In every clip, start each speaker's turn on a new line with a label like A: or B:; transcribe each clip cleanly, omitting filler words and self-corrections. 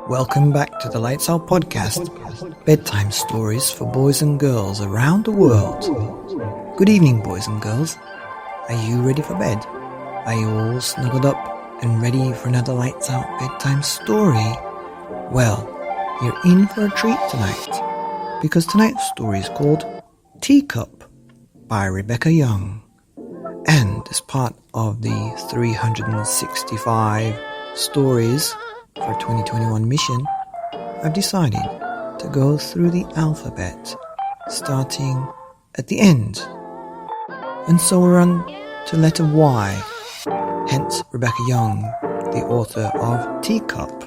A: Welcome back to the Lights Out podcast, bedtime stories for boys and girls around the world. Good evening, boys and girls. Are you ready for bed? Are you all snuggled up and ready for another Lights Out bedtime story? Well, you're in for a treat tonight, because tonight's story is called Teacup by Rebecca Young. And as part of the 365 stories for 2021 mission, I've decided to go through the alphabet, starting at the end. And so we're on to letter Y, hence Rebecca Young, the author of Teacup.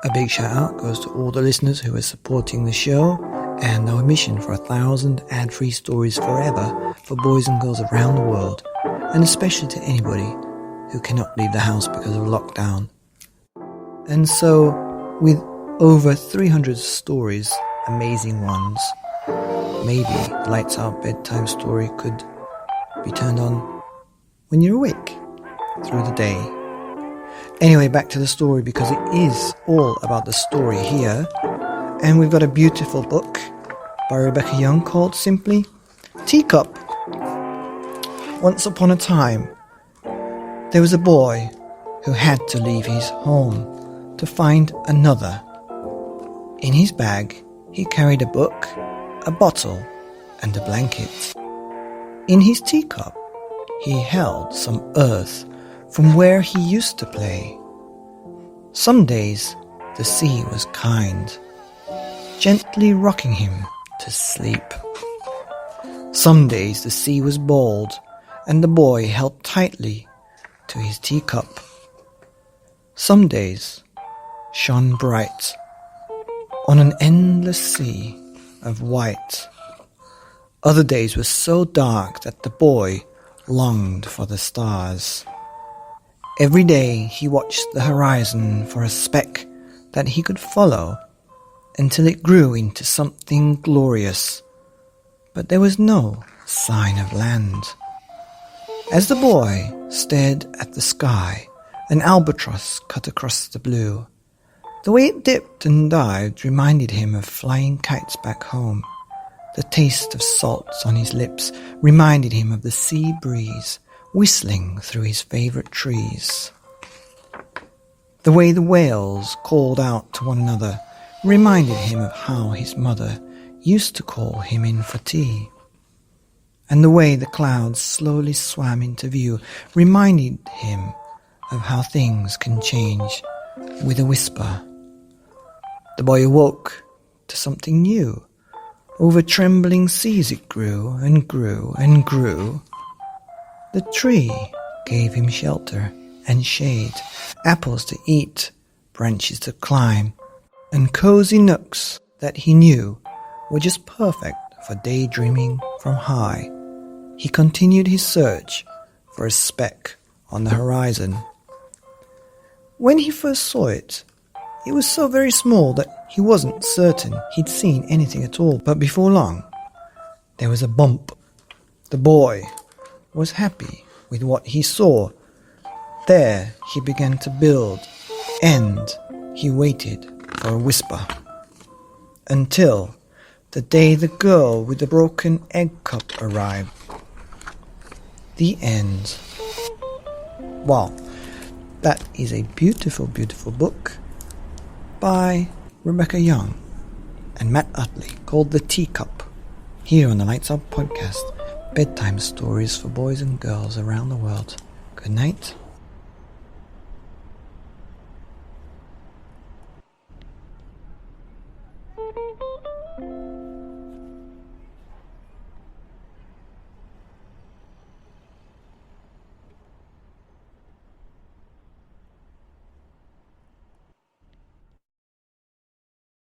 A: A big shout out goes to all the listeners who are supporting the show and our mission for 1,000 ad-free stories forever for boys and girls around the world, and especially to anybody who cannot leave the house because of lockdown. And so, with over 300 stories, amazing ones, maybe the Lights Out bedtime story could be turned on when you're awake through the day. Anyway, back to the story, because it is all about the story here. And we've got a beautiful book by Rebecca Young called simply Teacup. Once upon a time, there was a boy who had to leave his home to find another. In his bag, he carried a book, a bottle, and a blanket. In his teacup, he held some earth from where he used to play. Some days, the sea was kind, gently rocking him to sleep. Some days, the sea was bold, and the boy held tightly to his teacup. Some days shone bright on an endless sea of white. Other days were so dark that the boy longed for the stars. Every day he watched the horizon for a speck that he could follow until it grew into something glorious. But there was no sign of land. As the boy stared at the sky, an albatross cut across the blue. The way it dipped and dived reminded him of flying kites back home. The taste of salt on his lips reminded him of the sea breeze whistling through his favorite trees. The way the whales called out to one another reminded him of how his mother used to call him in for tea. And the way the clouds slowly swam into view reminded him of how things can change with a whisper. The boy awoke to something new. Over trembling seas it grew and grew and grew. The tree gave him shelter and shade, apples to eat, branches to climb, and cozy nooks that he knew were just perfect for daydreaming from high. He continued his search for a speck on the horizon. When he first saw it, it was so very small that he wasn't certain he'd seen anything at all. But before long, there was a bump. The boy was happy with what he saw. There he began to build, and he waited for a whisper. Until the day the girl with the broken egg cup arrived. The end. Wow, that is a beautiful, beautiful book by Rebecca Young and Matt Utley called The Teacup, here on the Lights Out podcast, bedtime stories for boys and girls around the world. Good night.